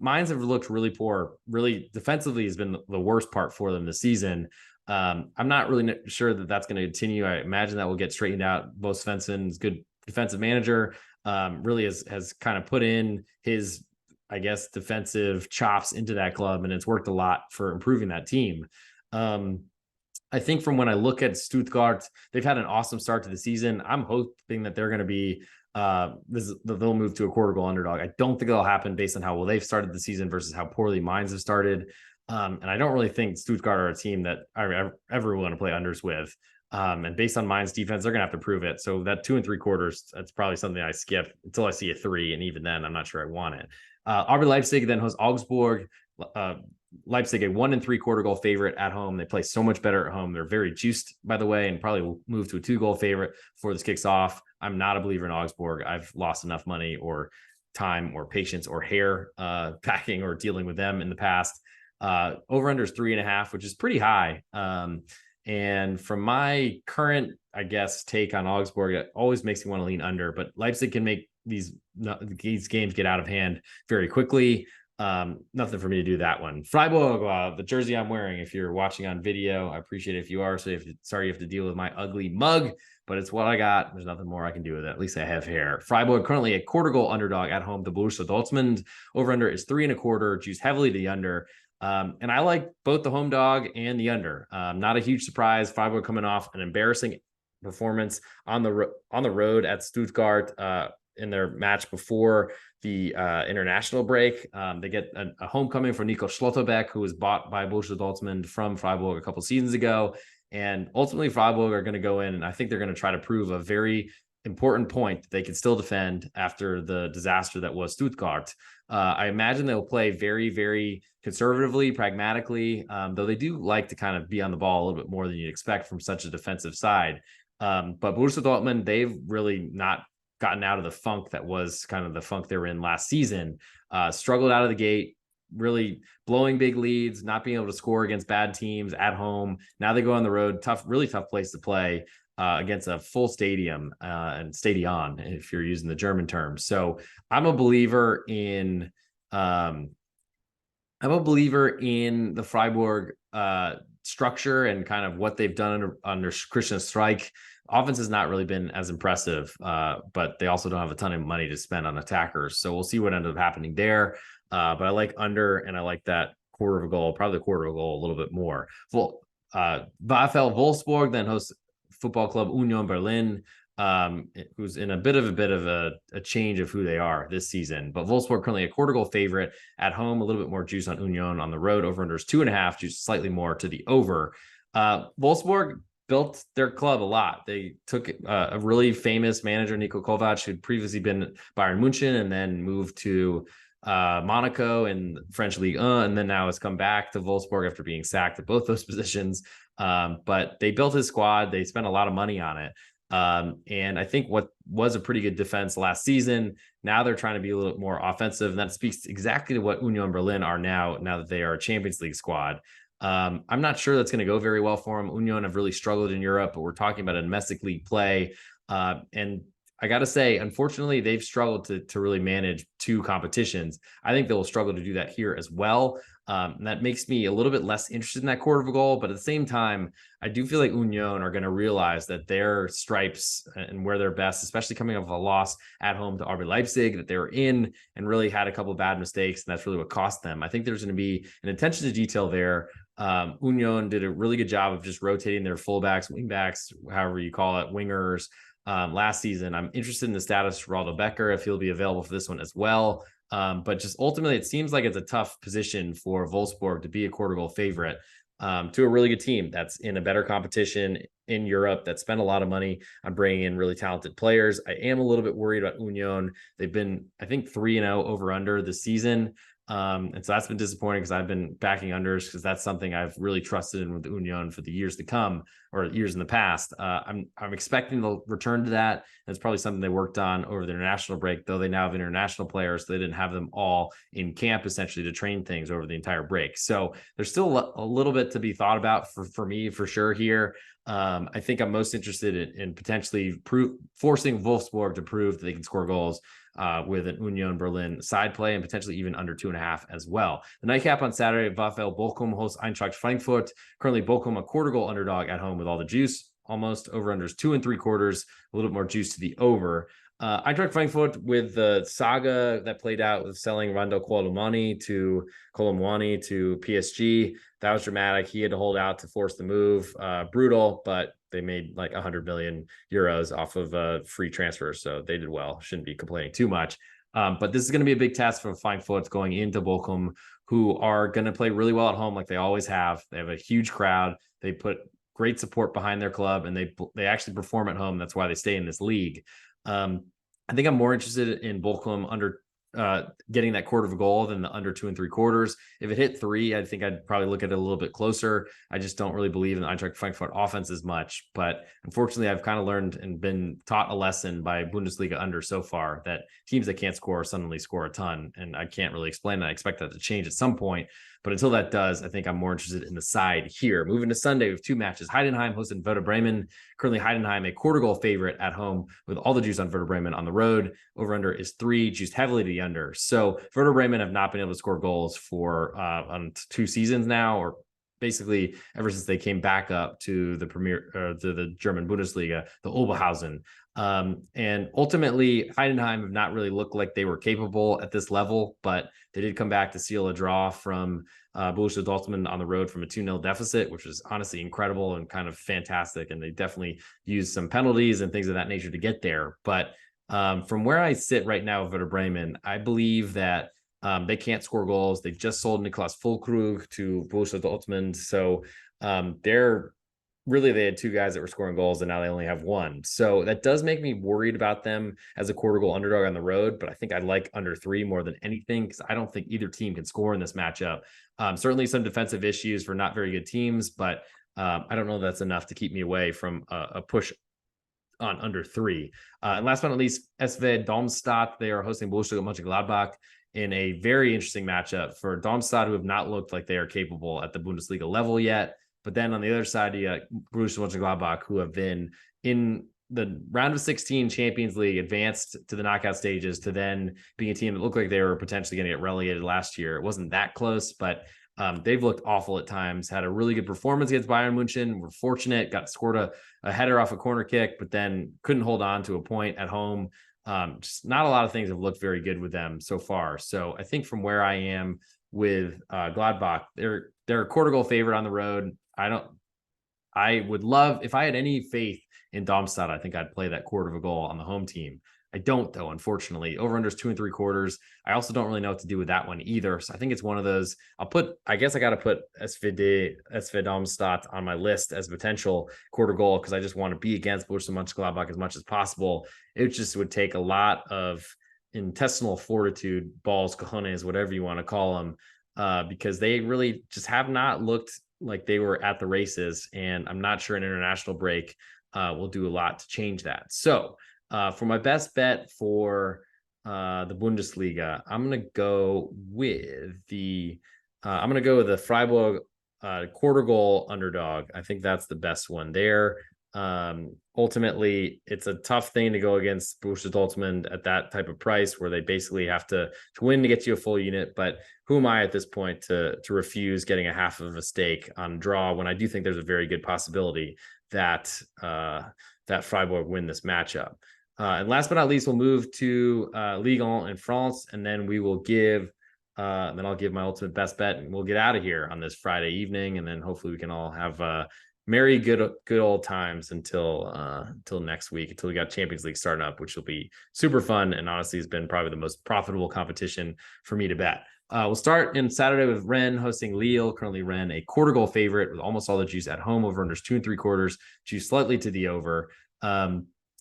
Mainz have looked really poor. Really defensively has been the worst part for them this season. I'm not really sure that that's going to continue. I imagine that will get straightened out. Bo Svensson's good defensive manager, really has kind of put in his, I guess, defensive chops into that club, and it's worked a lot for improving that team. I think from when I look at Stuttgart, they've had an awesome start to the season. I'm hoping that they're going to be they'll move to a quarter goal underdog. I don't think it'll happen based on how well they've started the season versus how poorly Mainz have started. And I don't really think Stuttgart are a team that I ever want to play unders with. And based on Mainz defense, they're going to have to prove it. So that 2 3/4, that's probably something I skip until I see a 3. And even then, I'm not sure I want it. RB Leipzig then hosts Augsburg. Leipzig, a 1 3/4 goal favorite at home. They play so much better at home. They're very juiced, by the way, and probably will move to a 2 goal favorite before this kicks off. I'm not a believer in Augsburg. I've lost enough money or time or patience or hair packing or dealing with them in the past. Over under is 3.5, which is pretty high. And from my current, I guess, take on Augsburg, it always makes me want to lean under, but Leipzig can make these games get out of hand very quickly. Nothing for me to do that one. Freiburg, the jersey I'm wearing, if you're watching on video, I appreciate it if you are. So sorry you have to deal with my ugly mug, but it's what I got. There's nothing more I can do with it. At least I have hair. Freiburg currently a quarter goal underdog at home to Borussia Dortmund. Over under is 3 1/4, juice heavily to the under. And I like both the home dog and the under. Not a huge surprise. Freiburg coming off an embarrassing performance on the road at Stuttgart in their match before the international break. They get a homecoming for Nico Schlotterbeck, who was bought by Borussia Dortmund from Freiburg a couple seasons ago. And ultimately, Freiburg are going to go in, and I think they're going to try to prove a very important point that they can still defend after the disaster that was Stuttgart. I imagine they'll play very, very conservatively, pragmatically, though they do like to kind of be on the ball a little bit more than you'd expect from such a defensive side. But Borussia Dortmund, they've really not gotten out of the funk that was kind of the funk they were in last season. Struggled out of the gate, really blowing big leads, not being able to score against bad teams at home. Now they go on the road, really tough place to play against a full stadium and stadion, if you're using the German term. So I'm a believer in the Freiburg structure and kind of what they've done under Christian Streich. Offense has not really been as impressive, but they also don't have a ton of money to spend on attackers. So we'll see what ends up happening there. But I like under, and I like that quarter of a goal, probably the quarter of a goal a little bit more. VfL Wolfsburg then hosts Football Club Union Berlin. who's in a bit of a change of who they are this season. But Wolfsburg currently a quarter goal favorite at home, a little bit more juice on Union. On the road, over under is 2.5, juice slightly more to the over. Wolfsburg built their club a lot. They took a really famous manager, Niko Kovac, who'd previously been Bayern München and then moved to Monaco in French Ligue 1, and then now has come back to Wolfsburg after being sacked at both those positions. But they built his squad. They spent a lot of money on it. And I think what was a pretty good defense last season, now they're trying to be a little bit more offensive. And that speaks exactly to what Union Berlin are now that they are a Champions League squad. I'm not sure that's going to go very well for them. Union have really struggled in Europe, but we're talking about a domestic league play. And I got to say, unfortunately, they've struggled to really manage two competitions. I think they'll struggle to do that here as well. And that makes me a little bit less interested in that quarter of a goal. But at the same time, I do feel like Union are going to realize that their stripes and where they're best, especially coming off a loss at home to RB Leipzig that they were in and really had a couple of bad mistakes. And that's really what cost them. I think there's going to be an attention to detail there. Union did a really good job of just rotating their fullbacks, wingbacks, however you call it, wingers. Last season, I'm interested in the status of Geraldo Becker, if he'll be available for this one as well. But just ultimately, it seems like it's a tough position for Wolfsburg to be a quarter goal favorite to a really good team that's in a better competition in Europe, that spent a lot of money on bringing in really talented players. I am a little bit worried about Union. They've been, I think, 3-0 over under this season. And so that's been disappointing because I've been backing unders because that's something I've really trusted in with Union for the years to come or years in the past. I'm expecting they'll return to that. That's probably something they worked on over the international break, though they now have international players. So they didn't have them all in camp essentially to train things over the entire break. So there's still a little bit to be thought about for me for sure here. I think I'm most interested in potentially forcing Wolfsburg to prove that they can score goals with an Union Berlin side play and potentially even under 2.5 as well. The nightcap on Saturday, VfL Bochum hosts Eintracht Frankfurt. Currently, Bochum a quarter goal underdog at home with all the juice. Almost over unders 2.75, a little bit more juice to the over. Eintracht Frankfurt with the saga that played out with selling Randal Colomwani to PSG. That was dramatic. He had to hold out to force the move. Brutal, but they made like 100 million euros off of free transfers. So they did well. Shouldn't be complaining too much. But this is going to be a big test for Frankfurt going into Bochum, who are going to play really well at home like they always have. They have a huge crowd. They put great support behind their club, and they actually perform at home. That's why they stay in this league. I think I'm more interested in Bochum under getting that quarter of a goal than the under 2.75. If it hit 3, I think I'd probably look at it a little bit closer. I just don't really believe in the Eintracht Frankfurt offense as much. But unfortunately, I've kind of learned and been taught a lesson by Bundesliga under so far that teams that can't score suddenly score a ton. And I can't really explain that. I expect that to change at some point. But until that does, I think I'm more interested in the side here. Moving to Sunday, we have 2 matches. Heidenheim hosting Werder Bremen. Currently, Heidenheim a quarter goal favorite at home with all the juice on Werder Bremen. On the road, over under is 3, juiced heavily to the under. So Werder Bremen have not been able to score goals for on 2 seasons now, or basically ever since they came back up to the the German Bundesliga, the Oberhausen. And ultimately, Heidenheim have not really looked like they were capable at this level, but they did come back to seal a draw from Borussia Dortmund on the road from a 2-0 deficit, which was honestly incredible and kind of fantastic. And they definitely used some penalties and things of that nature to get there. But from where I sit right now with Werder Bremen, I believe that they can't score goals. They just sold Niklas Füllkrug to Borussia Dortmund. So they had 2 guys that were scoring goals, and now they only have 1. So that does make me worried about them as a quarter goal underdog on the road. But I think I'd like under 3 more than anything because I don't think either team can score in this matchup. Certainly some defensive issues for not very good teams, but I don't know that's enough to keep me away from a push on under 3. And last but not least, SV Darmstadt, they are hosting Borussia Mönchengladbach in a very interesting matchup for Darmstadt, who have not looked like they are capable at the Bundesliga level yet. But then on the other side, you got Borussia Mönchengladbach, who have been in the round of 16 Champions League, advanced to the knockout stages, to then being a team that looked like they were potentially going to get relegated last year. It wasn't that close, but they've looked awful at times, had a really good performance against Bayern München. We're fortunate, got scored a header off a corner kick, but then couldn't hold on to a point at home. Just not a lot of things have looked very good with them so far. So I think from where I am with Gladbach, they're a quarter goal favorite on the road. I I would love, if I had any faith in Darmstadt, I think I'd play that quarter of a goal on the home team. I don't, though, unfortunately. Over-unders 2 3/4. I also don't really know what to do with that one either. So I think it's one of those. I guess I got to put SV Darmstadt on my list as a potential quarter goal because I just want to be against Borussia Mönchengladbach as much as possible. It just would take a lot of intestinal fortitude, balls, cojones, whatever you want to call them, because they really just have not looked like they were at the races. And I'm not sure an international break will do a lot to change that. So for my best bet for the Bundesliga, I'm going to go with the Freiburg quarter goal underdog. I think that's the best one there. Ultimately, it's a tough thing to go against Borussia Dortmund at that type of price where they basically have to win to get you a full unit. But who am I at this point to refuse getting a half of a stake on draw when I do think there's a very good possibility that that Freiburg win this matchup. And last but not least, we'll move to Ligue 1 in France, and then we will then I'll give my ultimate best bet, and we'll get out of here on this Friday evening, and then hopefully we can all have merry, good old times until next week, until we got Champions League starting up, which will be super fun, and honestly has been probably the most profitable competition for me to bet. We'll start in Saturday with Rennes hosting Lille. Currently, Rennes a quarter goal favorite with almost all the juice at home. Over unders 2 3/4, juice slightly to the over.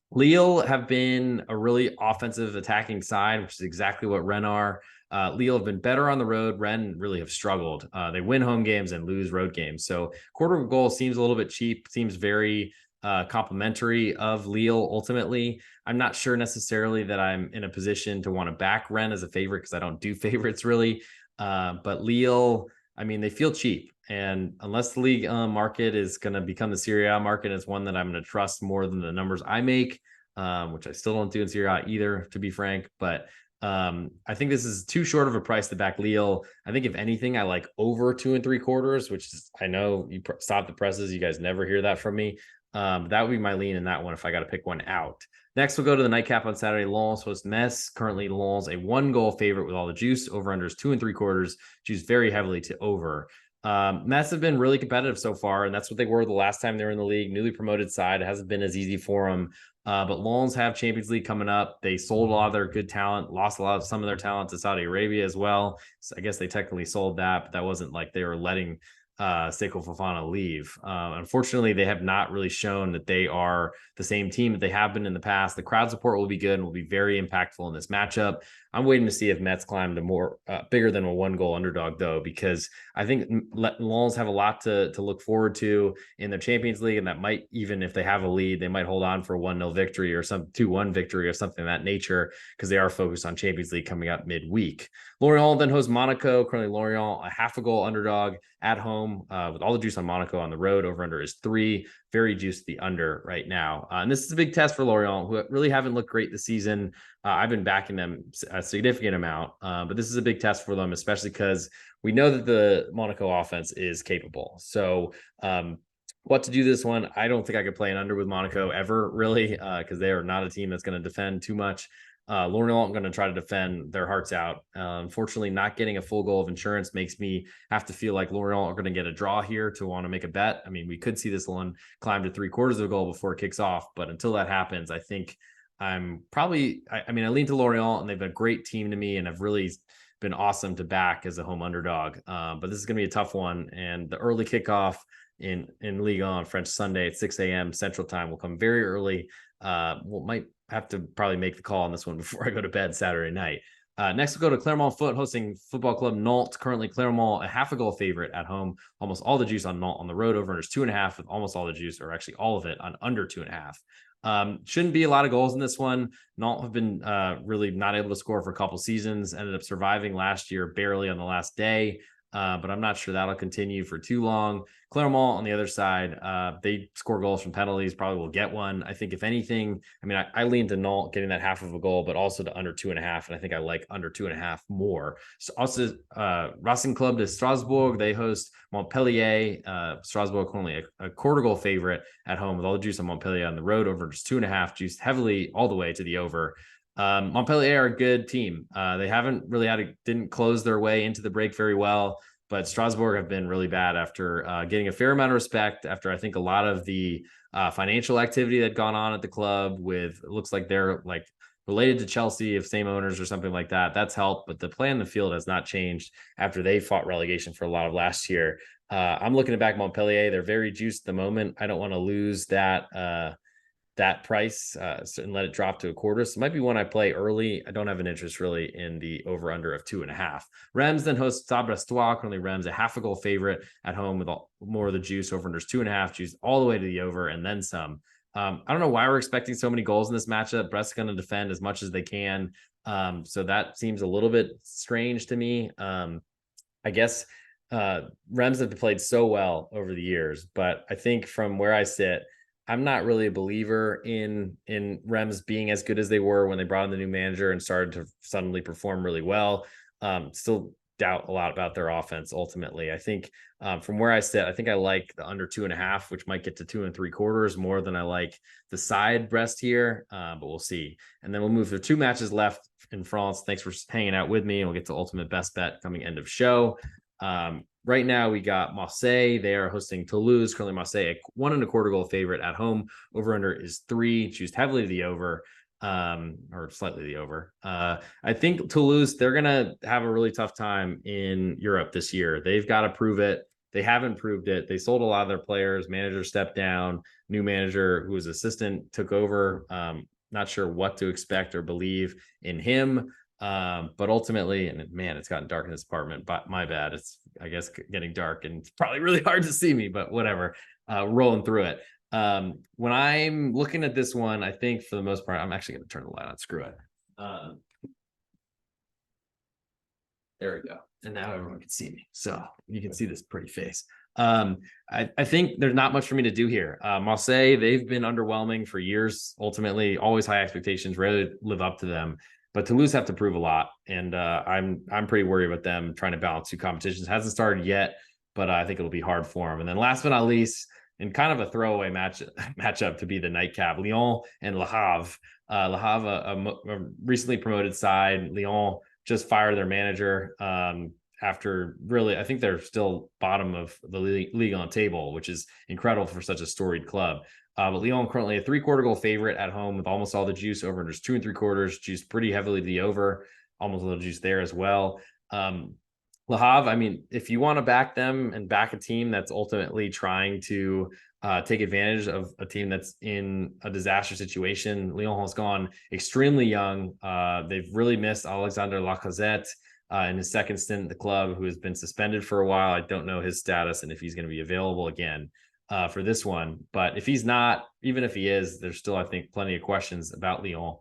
Lille have been a really offensive attacking side, which is exactly what Rennes are. Lille have been better on the road. Rennes really have struggled. They win home games and lose road games. So quarter goal seems a little bit cheap, seems very complimentary of Lille ultimately. I'm not sure necessarily that I'm in a position to want to back Rennes as a favorite because I don't do favorites really. But Lille, I mean, they feel cheap. And unless the league market is going to become the Serie A market, it's one that I'm going to trust more than the numbers I make, which I still don't do in Serie A either, to be frank. But I think this is too short of a price to back Lille. I think if anything, I like over 2 3/4, which is, I know you stop the presses. You guys never hear that from me. That would be my lean in that one if I got to pick one out. Next, we'll go to the nightcap on Saturday. Lens host Metz. Currently, Lens a 1-goal favorite with all the juice. Over unders 2 3/4. Juice very heavily to over. Metz have been really competitive so far, and that's what they were the last time they were in the league. Newly promoted side. It hasn't been as easy for them. But Lens have Champions League coming up. They sold a lot of their good talent, lost some of their talent to Saudi Arabia as well. So I guess they technically sold that, but that wasn't like they were letting Seko Fofana leave. Unfortunately, they have not really shown that they are the same team that they have been in the past. The crowd support will be good and will be very impactful in this matchup. I'm waiting to see if Metz climb to more bigger than a 1-goal underdog, though, because I think Lens have a lot to look forward to in their Champions League, and that might, even if they have a lead, they might hold on for a 1-0 victory or some 2-1 victory or something of that nature because they are focused on Champions League coming up midweek. Lorient then hosts Monaco. Currently, Lorient a half-a-goal underdog at home with all the juice on Monaco. On the road, over under is 3. Very juiced the under right now. And this is a big test for Lorient, who really haven't looked great this season. I've been backing them a significant amount, but this is a big test for them, especially because we know that the Monaco offense is capable. So what to do this one? I don't think I could play an under with Monaco ever, really, because they are not a team that's going to defend too much. Lorient going to try to defend their hearts out. Unfortunately, not getting a full goal of insurance makes me have to feel like Lorient are going to get a draw here to want to make a bet. I mean, we could see this one climb to 3/4 of a goal before it kicks off, but until that happens, I think I'm probably, I mean, I lean to Lorient, and they've been a great team to me and have really been awesome to back as a home underdog. But this is going to be a tough one, and the early kickoff in Ligue 1 on French Sunday at 6 a.m. Central Time will come very early. Might have to probably make the call on this one before I go to bed Saturday night. Next, we'll go to Clermont Foot hosting Football Club Nantes. Currently, Clermont a half-a-goal favorite at home. Almost all the juice on Nantes. On the road, over unders 2.5 with almost all the juice, or actually all of it, on under 2.5. Shouldn't be a lot of goals in this one. Nantes have been really not able to score for a couple seasons. Ended up surviving last year barely on the last day. But I'm not sure that'll continue for too long. Clermont on the other side, they score goals from penalties, probably will get one. I think if anything, I mean, I lean to Nantes getting that half of a goal, but also to under 2.5. And I think I like under 2.5 more. So also Racing Club de Strasbourg, they host Montpellier. Strasbourg only a quarter goal favorite at home with all the juice on Montpellier. On the road, over just 2.5, juiced heavily all the way to the over. Montpellier are a good team. They haven't really didn't close their way into the break very well. but Strasbourg have been really bad after getting a fair amount of respect after I think a lot of the financial activity that had gone on at the club with, it looks like they're like related to Chelsea, if same owners or something like that. That's helped, but the play on the field has not changed after they fought relegation for a lot of last year. I'm looking to back Montpellier. They're very juiced at the moment. I don't want to lose that price and let it drop to a quarter. So it might be one I play early. I don't have an interest really in the over under of 2.5. Reims then hosts Stade Brestois. Currently Reims a half a goal favorite at home with more of the juice. Over unders 2.5, juice all the way to the over and then some. I don't know why we're expecting so many goals in this matchup. Brest's going to defend as much as they can. So that seems a little bit strange to me. I guess Reims have played so well over the years, but I think from where I sit, I'm not really a believer in Reims being as good as they were when they brought in the new manager and started to suddenly perform really well. Still doubt a lot about their offense ultimately. I think from where I sit, I think I like the under 2.5, which might get to 2.75 more than I like the side Brest here, but we'll see. And then we'll move to 2 matches left in France. Thanks for hanging out with me. We'll get to ultimate best bet coming end of show. Right now we got Marseille. They are hosting Toulouse. Currently Marseille, a 1.25 goal favorite at home. Over under is 3. Choose heavily to the over, or slightly the over. I think Toulouse, they're going to have a really tough time in Europe this year. They've got to prove it. They haven't proved it. They sold a lot of their players. Manager stepped down. New manager who was assistant took over. Not sure what to expect or believe in him. But ultimately, and man, it's gotten dark in this apartment, but my bad. It's, I guess, getting dark and it's probably really hard to see me, but whatever, rolling through it. When I'm looking at this one, I think for the most part, I'm actually going to turn the light on. Screw it. There we go. And now everyone can see me. So you can see this pretty face. I think there's not much for me to do here. Marseille, they've been underwhelming for years. Ultimately, always high expectations, rarely live up to them. But Toulouse have to prove a lot, and I'm pretty worried about them trying to balance 2 competitions. Hasn't started yet, but I think it'll be hard for them. And then last but not least, in kind of a throwaway matchup to be the nightcap, Lyon and Le Havre. Le Havre, a recently promoted side. Lyon just fired their manager after really, I think they're still bottom of the league on table, which is incredible for such a storied club. But Lyon currently a 3/4 goal favorite at home with almost all the juice. Over unders 2.75, juice pretty heavily to the over, almost a little juice there as well. Le Havre, I mean, if you want to back them and back a team that's ultimately trying to take advantage of a team that's in a disaster situation, Lyon has gone extremely young. They've really missed Alexandre Lacazette in his second stint at the club, who has been suspended for a while. I don't know his status and if he's going to be available again for this one. But if he's not, even if he is, there's still, I think, plenty of questions about Lyon,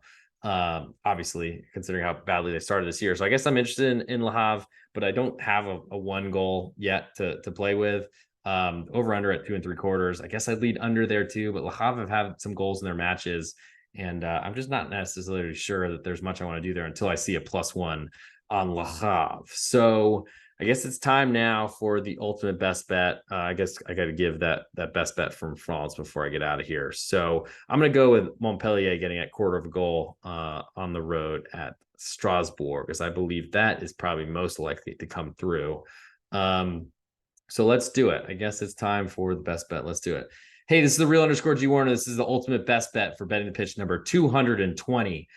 obviously, considering how badly they started this year. So I guess I'm interested in Le Havre, but I don't have a 1 goal yet to play with. Over under at 2.75. I guess I'd lead under there too, but Le Havre have had some goals in their matches, and I'm just not necessarily sure that there's much I want to do there until I see a +1 on Le Havre. So I guess it's time now for the ultimate best bet. I guess I got to give that best bet from France before I get out of here. So I'm going to go with Montpellier getting at 1/4 goal on the road at Strasbourg, because I believe that is probably most likely to come through. So let's do it. I guess it's time for the best bet. Let's do it. Hey, this is the real_G Warner. This is the ultimate best bet for betting the pitch number 220.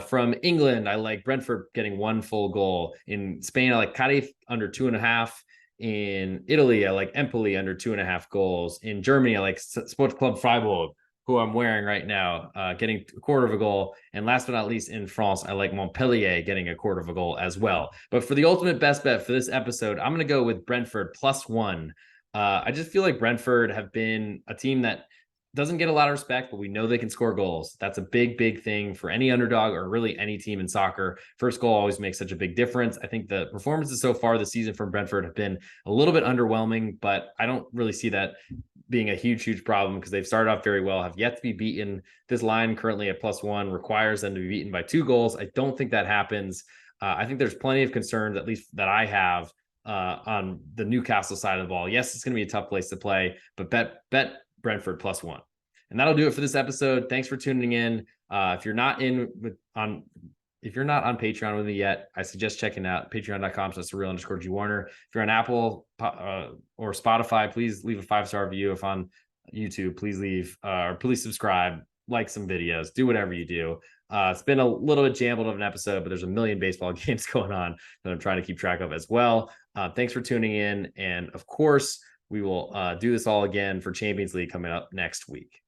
From England, I like Brentford getting 1 full goal. In Spain, I like Cadiz under 2.5. In Italy, I like Empoli under 2.5 goals. In Germany, I like Sports Club Freiburg, who I'm wearing right now, getting 1/4 goal. And last but not least, in France, I like Montpellier getting 1/4 goal as well. But for the ultimate best bet for this episode, I'm going to go with Brentford +1. I just feel like Brentford have been a team that doesn't get a lot of respect, but we know they can score goals. That's a big, big thing for any underdog or really any team in soccer. First goal always makes such a big difference. I think the performances so far this season from Brentford have been a little bit underwhelming, but I don't really see that being a huge problem because they've started off very well, have yet to be beaten. This line currently at +1 requires them to be beaten by 2 goals. I don't think that happens. I think there's plenty of concerns, at least that I have, on the Newcastle side of the ball. Yes, it's going to be a tough place to play, but bet Brentford +1. And that'll do it for this episode. Thanks for tuning in. If you're not in if you're not on Patreon with me yet, I suggest checking out patreon.com/surreal_G Warner. If you're on Apple or Spotify, please leave a 5-star review. If on YouTube, please leave or please subscribe, like some videos, do whatever you do. It's been a little bit jumbled of an episode, but there's a million baseball games going on that I'm trying to keep track of as well. Thanks for tuning in. And of course, we will do this all again for Champions League coming up next week.